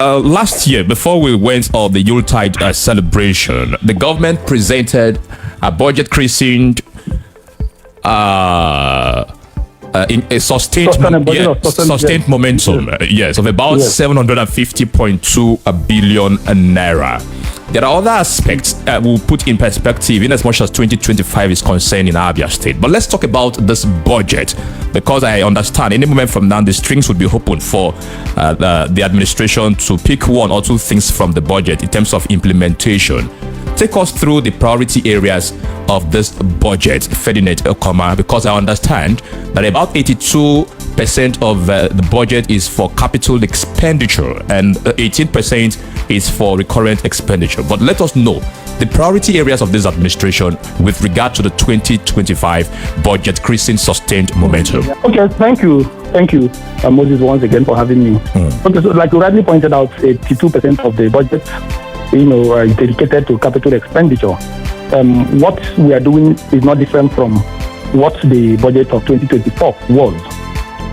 Last year, before we went on the Yuletide celebration, the government presented a budget crescent in a sustained momentum, yes, of about 750.2 billion naira. There are other aspects we'll put in perspective in as much as 2025 is concerned in Abia State. But let's talk about this budget, because I understand any moment from now the strings would be open for the administration to pick one or two things from the budget in terms of implementation. Take us through the priority areas of this budget, Ferdinand Okoma, because I understand that about 82% of the budget is for capital expenditure and 18% is for recurrent expenditure. But let us know the priority areas of this administration with regard to the 2025 budget crescent sustained momentum. Okay, thank you. Thank you, Moses, once again for having me. Okay, so like you rightly pointed out, 82% of the budget is dedicated to capital expenditure. What we are doing is not different from what the budget of 2024 was.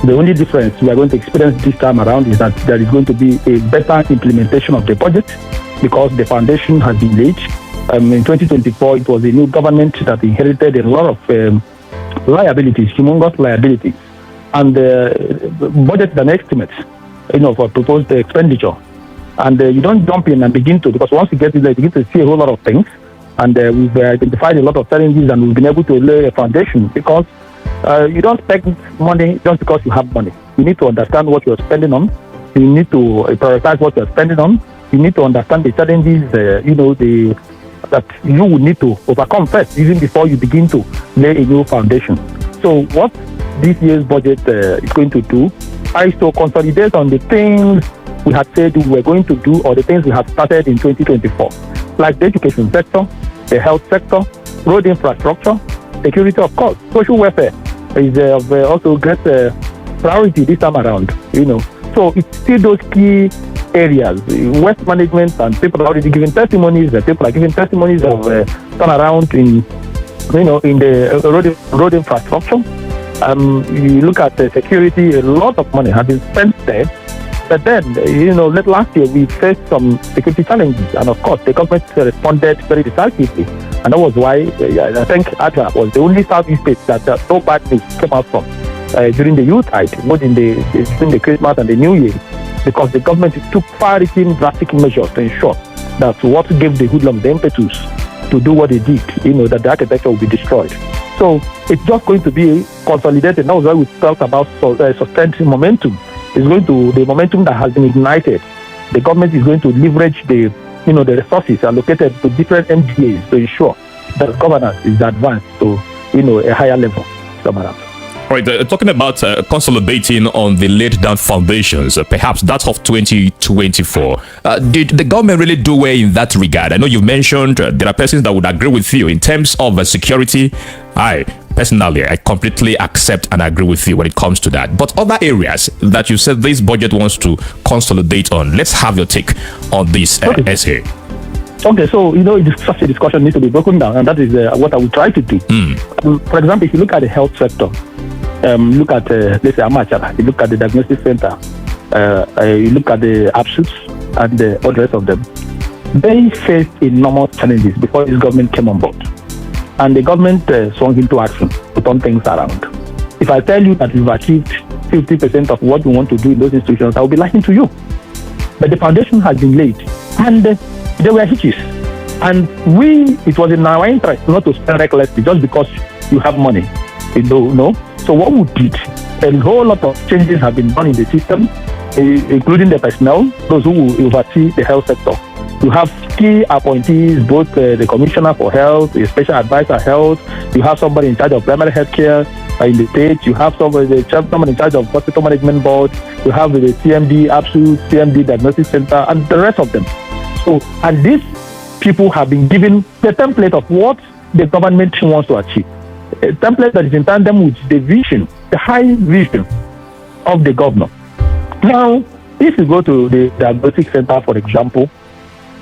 The only difference we are going to experience this time around is that there is going to be a better implementation of the budget because the foundation has been laid. In 2024, it was a new government that inherited a lot of liabilities, humongous liabilities, and budget and estimates, for proposed expenditure. And you don't jump in and begin to, because once you get in there, you begin to see a whole lot of things. And we've identified a lot of challenges and we've been able to lay a foundation because you don't spend money just because you have money. You need to understand what you're spending on. You need to prioritize what you're spending on. You need to understand the challenges, that you will need to overcome first, even before you begin to lay a new foundation. So what this year's budget is going to do is to consolidate on the things we had said we were going to do or the things we have started in 2024, like the education sector, the health sector, road infrastructure, security, of course. Social welfare is also great priority this time around, So it's still those key areas. Waste management, and people are already giving testimonies. People are giving testimonies of turnaround in the road infrastructure. You look at the security, a lot of money has been spent there. But then, last year we faced some security challenges, and of course the government responded very decisively, and that was why I think Abia was the only southeast state that no bad news came out from during the Yuletide, both between the Christmas and the New Year, because the government took far-reaching drastic measures to ensure that what gave the hoodlums the impetus to do what they did, that the architecture will be destroyed. So it's just going to be consolidated. That was why we talked about sustained momentum. It's going to, the momentum that has been ignited. The government is going to leverage the resources allocated to different MDAs to ensure that governance is advanced to, a higher level. Right, talking about consolidating on the laid down foundations, perhaps that's of 2024. Did the government really do well in that regard? I know you mentioned there are persons that would agree with you in terms of security. Personally, I completely accept and agree with you when it comes to that. But other areas that you said this budget wants to consolidate on, let's have your take on this essay. Okay, so such a discussion needs to be broken down, and that is what I will try to do. For example, if you look at the health sector, look at let's say Amachara, you look at the diagnostic center, you look at the ABSUs and the other rest of them. They faced enormous challenges before this government came on board. And the government swung into action to turn things around. If I tell you that we've achieved 50% of what we want to do in those institutions, I will be lying to you. But the foundation has been laid, and there were hitches. And it was in our interest not to spend recklessly just because you have money. No. So what we did, a whole lot of changes have been done in the system, including the personnel, those who will oversee the health sector. You have key appointees, both the Commissioner for Health, the Special Advisor Health. You have somebody in charge of primary health care in the state. You have someone in charge of Hospital Management Board. You have the CMD, ABSU, CMD Diagnostic Center, and the rest of them. So, and these people have been given the template of what the government wants to achieve. A template that is in tandem with the vision, the high vision of the governor. Now, if you go to the Diagnostic Center, for example,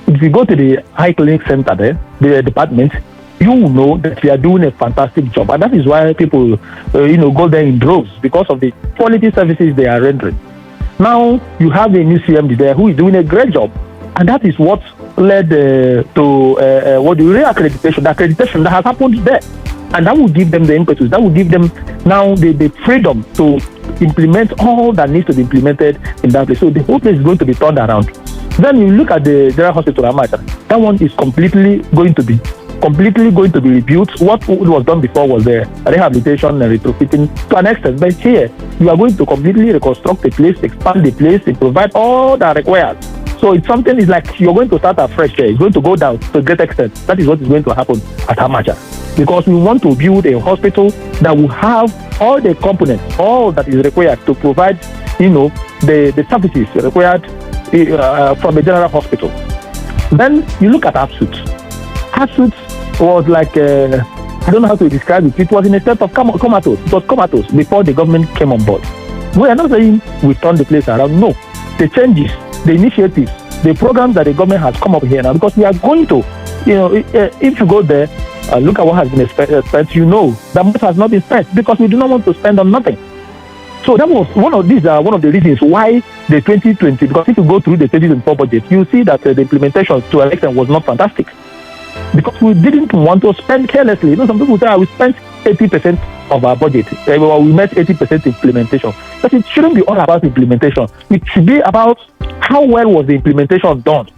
if you go to the high clinic center there, the department, you will know that they are doing a fantastic job. And that is why people, go there in droves, because of the quality services they are rendering. Now you have a new CMD there who is doing a great job, and that is what led to what the reaccreditation, the accreditation that has happened there, and that will give them the impetus. That will give them now the freedom to implement all that needs to be implemented in that place. So the whole place is going to be turned around. Then you look at the General Hospital Amacha. That one is completely going to be rebuilt. What was done before was the rehabilitation and retrofitting to an extent, but here you are going to completely reconstruct the place, expand the place, and provide all that required. So it's something, it's like you're going to start afresh there. It's going to go down to a great extent. That is what is going to happen at Amacha, because we want to build a hospital that will have all the components, all that is required to provide, the services required from a general hospital. Then you look at HARCOURT. HARCOURT was like, I don't know how to describe it. It was in a state of comatose. It was comatose before the government came on board. We are not saying we turned the place around. No. The changes, the initiatives, the programs that the government has come up here now, because we are going to, if you go there, look at what has been spent, that much has not been spent because we do not want to spend on nothing. So that was one of the reasons why the 2020, because if you go through the 2024 budget, you see that the implementation to an extent was not fantastic. Because we didn't want to spend carelessly. Some people say, we spent 80% of our budget. We met 80% implementation. But it shouldn't be all about implementation. It should be about how well was the implementation done.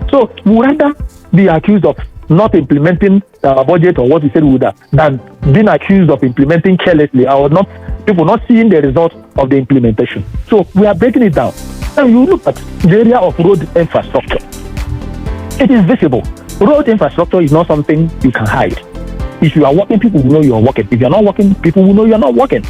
So we rather be accused of not implementing our budget or what we said we would have, than being accused of implementing carelessly or people not seeing the result of the implementation. So we are breaking it down. And you look at the area of road infrastructure. It is visible. Road infrastructure is not something you can hide. If you are working, people will know you are working. If you are not working, people will know you are not working.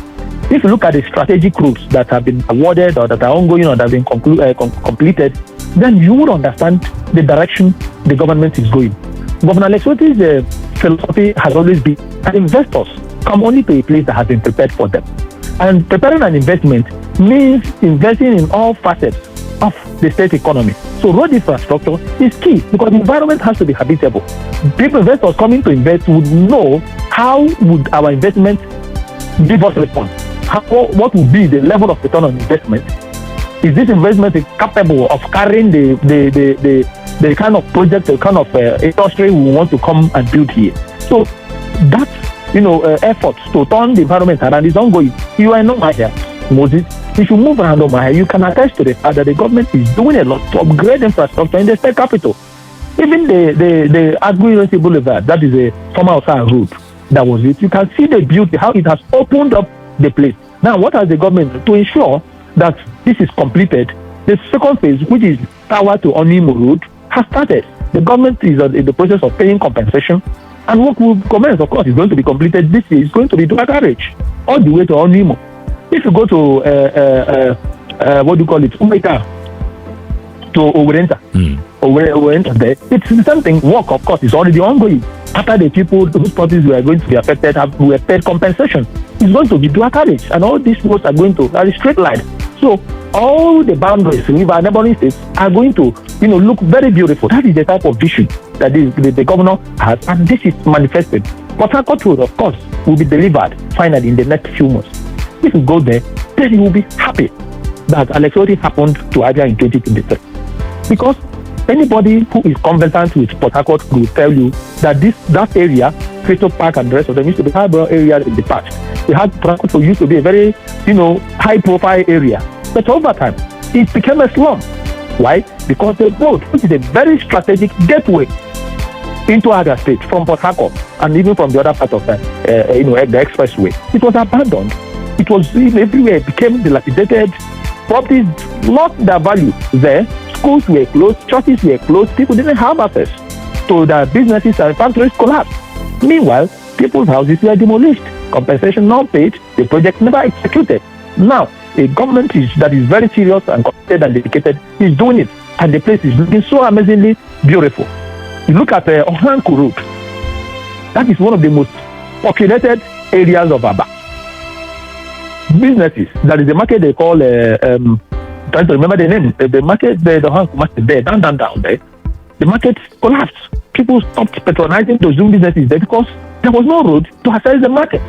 If you look at the strategic routes that have been awarded or that are ongoing or that have been completed, then you would understand the direction the government is going. Governor Alex Otti's philosophy has always been that investors come only to a place that has been prepared for them. And preparing an investment means investing in all facets of the state economy. So road infrastructure is key because the environment has to be habitable. Investors coming to invest would know how would our investment give us response. What would be the level of return on investment? Is this investment capable of carrying the kind of project, the kind of industry we want to come and build here? So that effort to turn the environment around is ongoing. You are not here, Moses. If you move around Omaha, you can attest to the fact that the government is doing a lot to upgrade infrastructure in the state capital. Even the Agri-University Boulevard, that is a former Osa road, that was it. You can see the beauty, how it has opened up the place. Now, what has the government to ensure that this is completed? The second phase, which is Tower to Onimo Road, has started. The government is in the process of paying compensation, and what will commence, of course, is going to be completed this year. It's going to be Dual Carriage all the way to Onimo. If you go to Umeka to Owerenta there, it's the same thing. Work, of course, is already ongoing. After the people whose properties were going to be affected were paid compensation, it's going to be Dual Carriage, and all these roads are going to are straight line. So all the boundaries in our neighboring states are going to, look very beautiful. That is the type of vision that the governor has, and this is manifested. But HARCOURT road, of course, will be delivered finally in the next few months. If you go there, then you will be happy that Alex Otti happened to Abia in 2023. Because anybody who is conversant with Port Harcourt will tell you that that area, Crystal Park and the rest of them, used to be high-brow areas in the past. The Port Harcourt used to be a very, high-profile area. But over time, it became a slum. Why? Because the road, which is a very strategic gateway into Abia State from Port Harcourt and even from the other part of the expressway, it was abandoned. It was everywhere. It became dilapidated. Properties lost their value there. Schools were closed. Churches were closed. People didn't have access to their businesses, and factories collapsed. Meanwhile, people's houses were demolished. Compensation not paid. The project never executed. Now, a government that is very serious and committed and dedicated is doing it, and the place is looking so amazingly beautiful. You look at HARCOURT Road. That is one of the most populated areas of Abia. Businesses, that is the market they call trying to remember the name, the market, the market there, down there, the market collapsed. People stopped patronizing those Zoom businesses there because there was no road to access the market.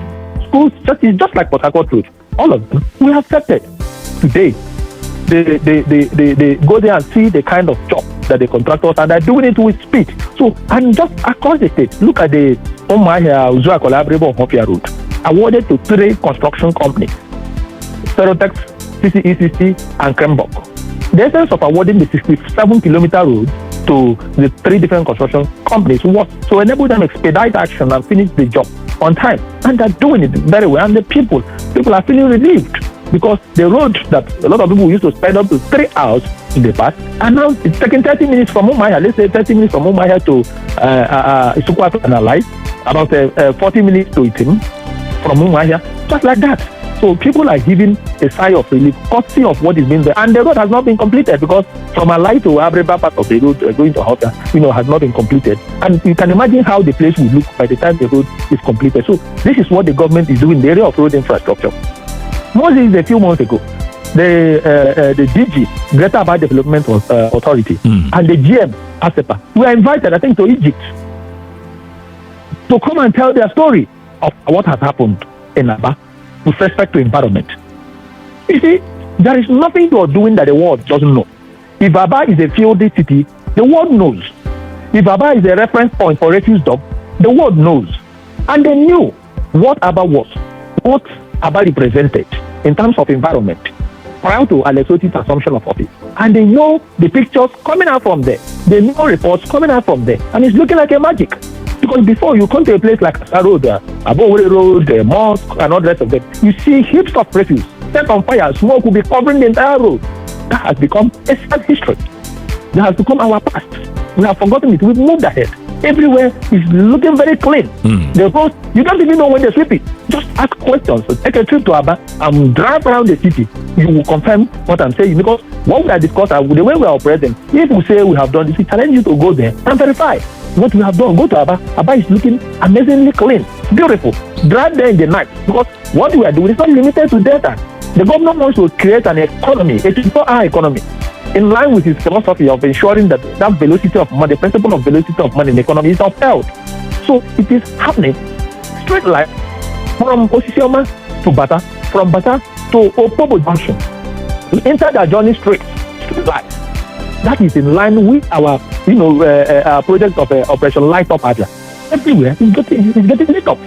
Schools, just like Port Harcourt Road, all of them were affected. Today, they go there and see the kind of job that the contractors are. They're doing it with speed. So, and just across the state, look at the Uzua Collaborative Hopia Road, awarded to 3 construction companies, Serotex, CCECC, and Krembok. The essence of awarding the 67-kilometer road to the 3 different construction companies was to enable them expedite action and finish the job on time. And they're doing it very well. And the people are feeling relieved, because the road that a lot of people used to spend up to 3 hours in the past, and now it's taking 30 minutes from Umuahia. Let's say 30 minutes from Umuahia to Isukwa to analyze, about 40 minutes to Itim from Umuahia, just like that. So people are giving a sigh of relief, courtesy of what is being there. And the road has not been completed, because from Alai to Abreba part of the road going to Hota, has not been completed. And you can imagine how the place will look by the time the road is completed. So this is what the government is doing in the area of road infrastructure. Moses, a few months ago, the DG, Greater Abia Development Authority, and the GM, ASEPA, were invited, I think, to Egypt to come and tell their story of what has happened in Abia with respect to environment. You see, there is nothing you are doing that the world doesn't know. If Abia is a fieldy city, the world knows. If Abia is a reference point for refuse dump, the world knows. And they knew what Abia was, what Abia represented in terms of environment prior to Alex Otti's assumption of office. And they know the pictures coming out from there. They know reports coming out from there. And it's looking like a magic. Because before you come to a place like Asa Road, Abowore Road, the mosque, and all the rest of them, you see heaps of refuse set on fire. Smoke will be covering the entire road. That has become a sad history. That has become our past. We have forgotten it. We've moved ahead. Everywhere is looking very clean. The road, you don't even know when they sweep it. Just ask questions. So take a trip to Abia and drive around the city. You will confirm what I'm saying. Because what we are discussing, the way we are operating, if we say we have done this, we challenge you to go there and verify what we have done. Go to Abia. Abia is looking amazingly clean, beautiful. Drive there in the night, because what we are doing is not limited to data. The government wants to create an economy, a 24-hour economy, in line with his philosophy of ensuring that velocity of money, the principle of velocity of money in the economy is upheld. So it is happening straight line from Osisioma to Bata, from Bata to Opobo Junction. We enter the journey straight line. That is in line with our, our project of Operation Light Up Abia. Everywhere it's getting lit up,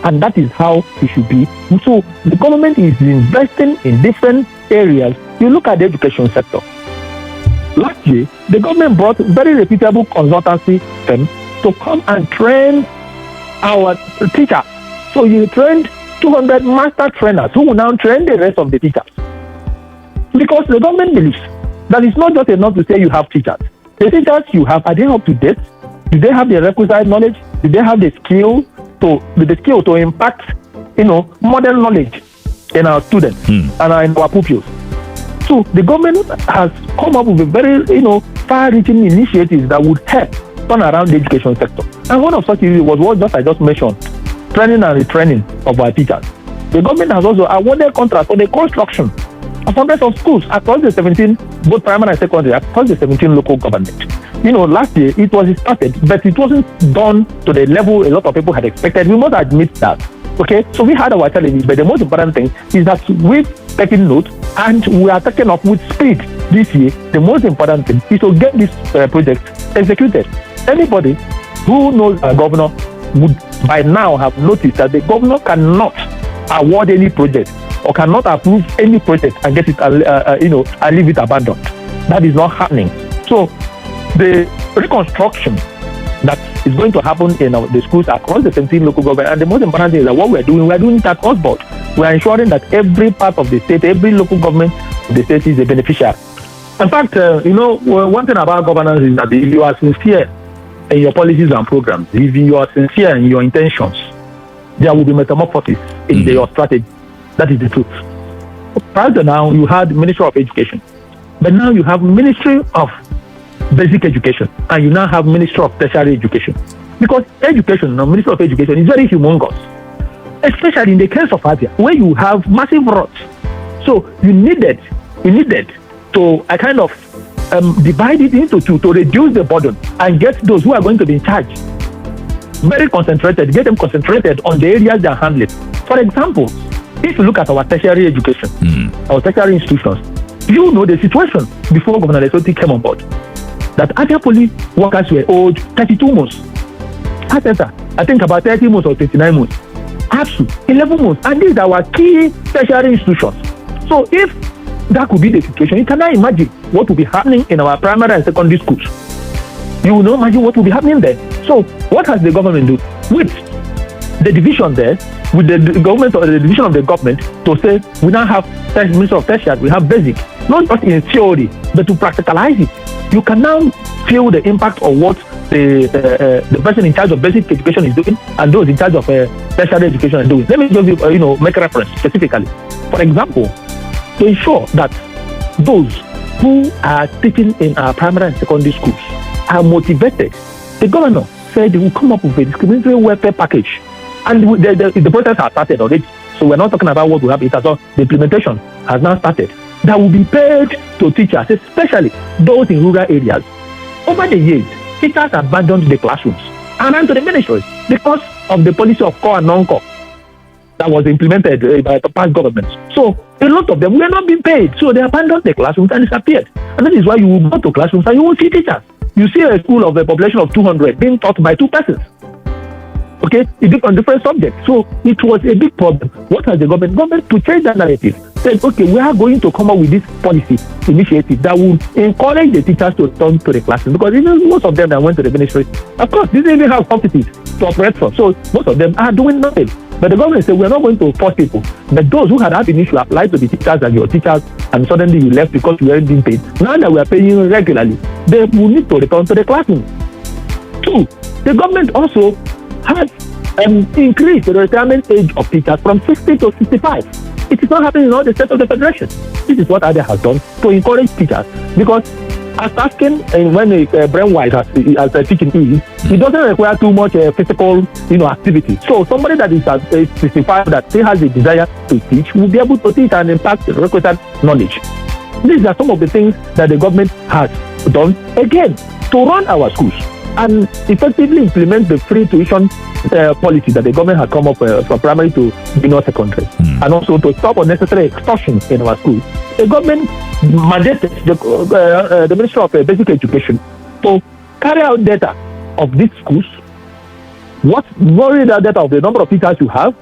and that is how it should be. So the government is investing in different areas. You look at the education sector. Last year, the government brought very reputable consultancy firm to come and train our teachers. So you trained 200 master trainers who will now train the rest of the teachers. Because the government believes that it's not just enough to say you have teachers. The teachers you have, are they up to date? Do they have the requisite knowledge? Do they have the skill to impact, modern knowledge in our students and in our pupils? So the government has come up with a very, far-reaching initiatives that would help turn around the education sector. And one of such was what I just mentioned, training and retraining of our teachers. The government has also awarded contracts for the construction of hundreds of schools across the 17, both primary and secondary, across the 17 local government. Last year it was started, but it wasn't done to the level a lot of people had expected. We must admit that. Okay, so we had our challenges, but the most important thing is that we've taken note and we are taking off with speed this year. The most important thing is to get this project executed. Anybody who knows a governor would by now have noticed that the governor cannot award any project or cannot approve any project and get it, and leave it abandoned. That is not happening. So the reconstruction that is going to happen in the schools across the 17 local government, and the most important thing is that what we're doing it across board. We're ensuring that every part of the state, every local government of the state is a beneficiary. In fact, one thing about governance is that if you are sincere in your policies and programs, if you are sincere in your intentions, there will be metamorphosis in your strategy. That is the truth. Prior to now, you had Ministry of Education, but now you have Ministry of Basic Education, and you now have Ministry of Tertiary Education. Because education, now Ministry of Education, is very humongous, especially in the case of Abia, where you have massive roads. So you needed to kind of divide it into two to reduce the burden and get those who are going to be in charge very concentrated, get them concentrated on the areas they are handling. For example, if you look at our tertiary education, our tertiary institutions, You know the situation before Governor Otti came on board. That Abia police workers were owed 32 months. I think about 30 months or 29 months. ABSU, 11 months. And these are our key tertiary institutions. So if that could be the situation, you cannot imagine what will be happening in our primary and secondary schools. You will not imagine what will be happening there. So what has the government do? With the division there, with the government or the division of the government to say we now have Minister of Tertiary, we have basic, not just in theory, but to practicalize it. You can now feel the impact of what the person in charge of basic education is doing and those in charge of tertiary education are doing. Let me just make a reference specifically. For example, to ensure that those who are teaching in our primary and secondary schools are motivated, the governor said they will come up with a discriminatory welfare package. And the process has started already. So we're not talking about what will happen. The implementation has now started. That will be paid to teachers, especially those in rural areas. Over the years, teachers abandoned the classrooms and ran to the ministries because of the policy of core and non-core that was implemented by the past governments. So a lot of them were not being paid. So they abandoned the classrooms and disappeared. And that is why you will go to classrooms and you will see teachers. You see a school of a population of 200 being taught by 2 persons. Okay, on different subjects. So it was a big problem. What has the government to change that narrative? Said, okay, we are going to come up with this policy initiative that will encourage the teachers to return to the classroom, because even most of them that went to the ministry, of course, they didn't even have subsidies to operate from. So most of them are doing nothing. But the government said, we're not going to force people. But those who had been issue applied to the teachers as your teachers, and suddenly you left because you weren't being paid. Now that we are paying you regularly, they will need to return to the classroom. 2, the government also has increased the retirement age of teachers from 60 to 65. It is not happening in all the states of the federation. This is what Abia has done to encourage teachers, because as asking when a brainwise as teaching is, it doesn't require too much physical activity. So somebody that is at 65 that still has a desire to teach will be able to teach and impact the requisite knowledge. These are some of the things that the government has done, again, to run our schools and effectively implement the free tuition policy that the government has come up from primary to junior secondary, and also to stop unnecessary extortion in our schools. The government mandated the Minister of Basic Education to carry out data of these schools, the data of the number of teachers you have,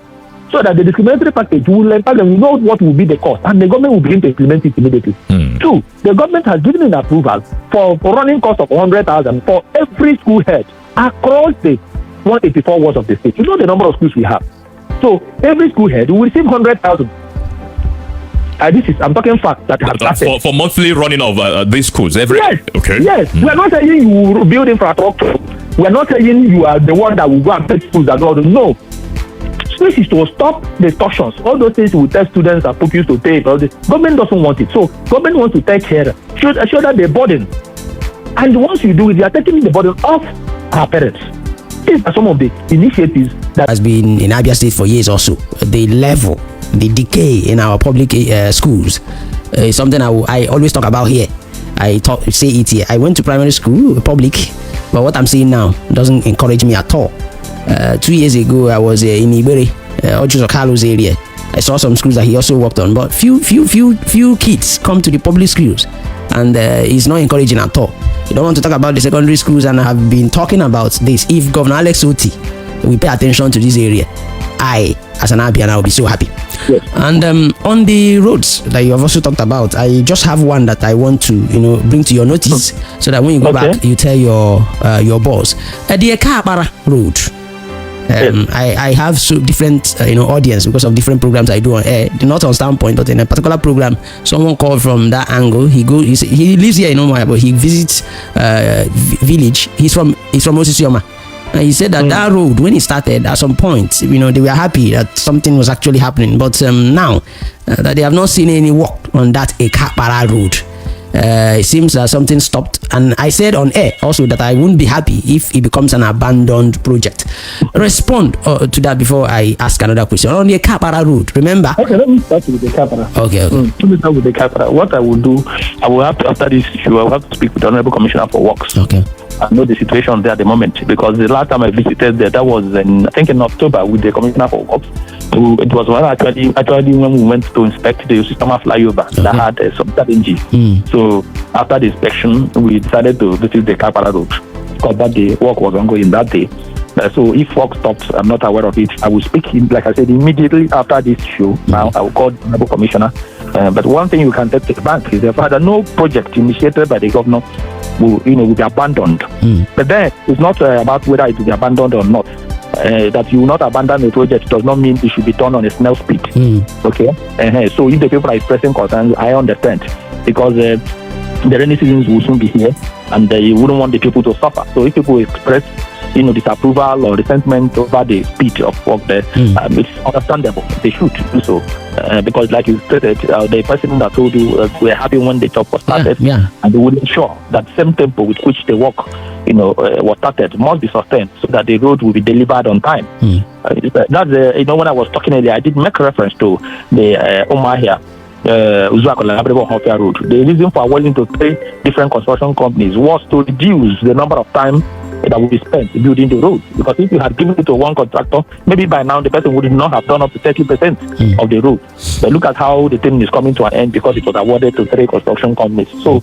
so that the discriminatory package will impact them, know what will be the cost, and the government will begin to implement it immediately. 2, the government has given an approval for running cost of 100,000 for every school head across the 184 wards of the state. You know the number of schools we have. So every school head will receive 100,000. I'm talking facts that have started. For monthly running of these schools. Yes. Okay. Yes. We are not saying you will build infrastructure. We are not saying you are the one that will go and pay schools and all. No. This is to stop the extortions. All those things will tell students and pupils to pay. All this. Government doesn't want it. So government wants to take care. Should assure that the burden. And once you do it, you are taking the burden off our parents. These are some of the initiatives that has been in Abia State for years also. The level, the decay in our public schools is something I always talk about here. Say it here. I went to primary school, public, but what I'm saying now doesn't encourage me at all. 2 years ago, I was in Iberi, Ochi Carlos area. I saw some schools that he also worked on, but few kids come to the public schools, and it's not encouraging at all. You don't want to talk about the secondary schools, and I have been talking about this. If Governor Alex Otti will pay attention to this area, I, as an Abian, will be so happy. Yes. And on the roads that you have also talked about, I just have one that I want to bring to your notice, so that when you go back, you tell your boss. The Ekapara Road. I have so different audience because of different programs I do on air, not on Standpoint, but in a particular program someone called from that angle. He lives here in Omaya, but he visits village. He's from Osisioma, and he said that that road, when it started at some point, they were happy that something was actually happening, but now that they have not seen any work on that Ekapara Road. It seems that something stopped, and I said on air also that I wouldn't be happy if it becomes an abandoned project. Respond to that before I ask another question. On the Ekapara road, remember? Okay, let me start with the Ekapara. Okay. Let me start with the Ekapara. What I will do, I will have to, after this issue, I will have to speak with the Honorable Commissioner for Works. Okay. I know the situation there at the moment, because the last time I visited there, that was in October with the Commissioner for Works. It was actually when we went to inspect the Sistema flyover that had some challenges. So after the inspection, we decided to visit the Kapara road because that day work was ongoing that day. So if work stops, I'm not aware of it. I will speak, like I said, immediately after this show. Now I will call the Honorable Commissioner. But one thing you can take to the bank is the fact that no project initiated by the governor will be abandoned. But then it's not about whether it will be abandoned or not. That you will not abandon a project does not mean it should be done on a snail speed. Okay? So if the people are expressing concerns, I understand. Because the rainy seasons will soon be here and you wouldn't want the people to suffer. So if people express disapproval or resentment over the speed of work there, it's understandable. They should do so. Because like you stated, the person that told you we're happy when the job was started, and they will ensure that same tempo with which the work was started must be sustained so that the road will be delivered on time. That's when I was talking earlier, I did make reference to the Omar here. Road. The reason for willing to pay different construction companies was to reduce the number of time that will be spent building the road. Because if you had given it to one contractor, maybe by now the person would not have done up to 30% of the road. But look at how the thing is coming to an end because it was awarded to 3 construction companies. So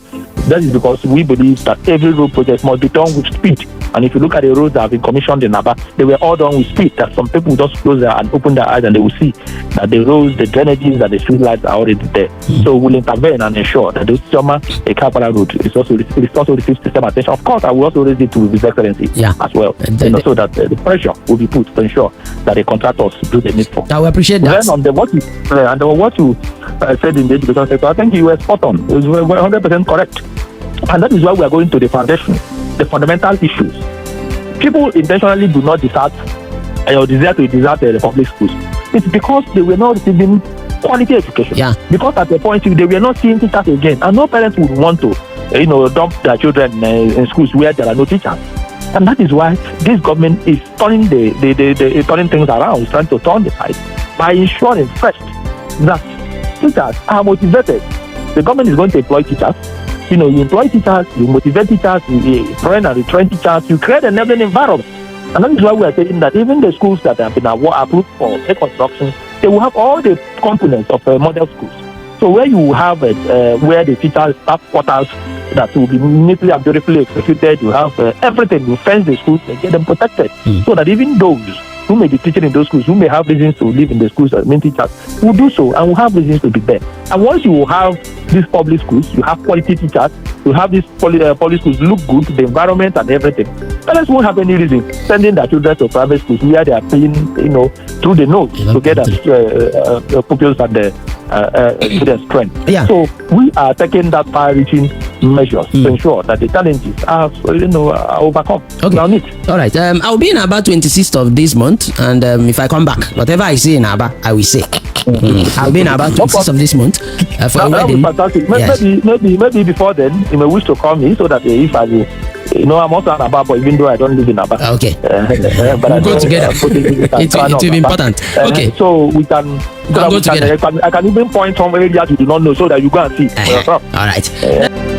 that is because we believe that every road project must be done with speed. And if you look at the roads that have been commissioned in Abia, they were all done with speed. That some people just close their and open their eyes and they will see that the roads, the drainages, and the street lights are already there. So we'll intervene and ensure that the summer a Kapara road is also receives the same attention. Of course, I will also raise it to His Excellency as well, so that the pressure will be put to ensure that the contractors do the needful. I will appreciate that. Then on what you said in the education sector, I think you were spot on. It was 100% correct. And that is why we are going to the foundation, the fundamental issues. People intentionally do not desert or desire to desert the public schools. It's because they were not receiving quality education. Because at the point they were not seeing teachers again, and no parents would want to, dump their children in schools where there are no teachers. And that is why this government is turning turning things around, trying to turn the tide by ensuring first that teachers are motivated. The government is going to employ teachers. You employ teachers, you motivate teachers, you train and retrain teachers, you create an enabling environment. And that is why we are saying that even the schools that have been approved for reconstruction, they will have all the components of model schools. So where you have where the teachers staff quarters that will be neatly and beautifully executed, you have everything, you fence the schools and get them protected. So that even those who may be teaching in those schools, who may have reasons to live in the schools as main teachers, will do so and will have reasons to be there. And once you have these public schools, you have quality teachers, you have these public schools look good, the environment and everything. Parents won't have any reason sending their children to private schools where they are paying, through the nose to get pupils and the students trained. So we are taking that far-reaching measures to ensure that the challenges are overcome. On it. All right. I'll be in Abia 26th of this month, and if I come back, whatever I say in Abia, I will say. I'll be in Abia 26th of this month for a wedding. Fantastic. Maybe before then, you may wish to call me so that if I will. I'm also an Abia, but even though I don't live in Abia. Okay. But we'll go together. It will be important. Okay. So we can go together. I can even point some areas you do not know so that you go and see for yourself. All right.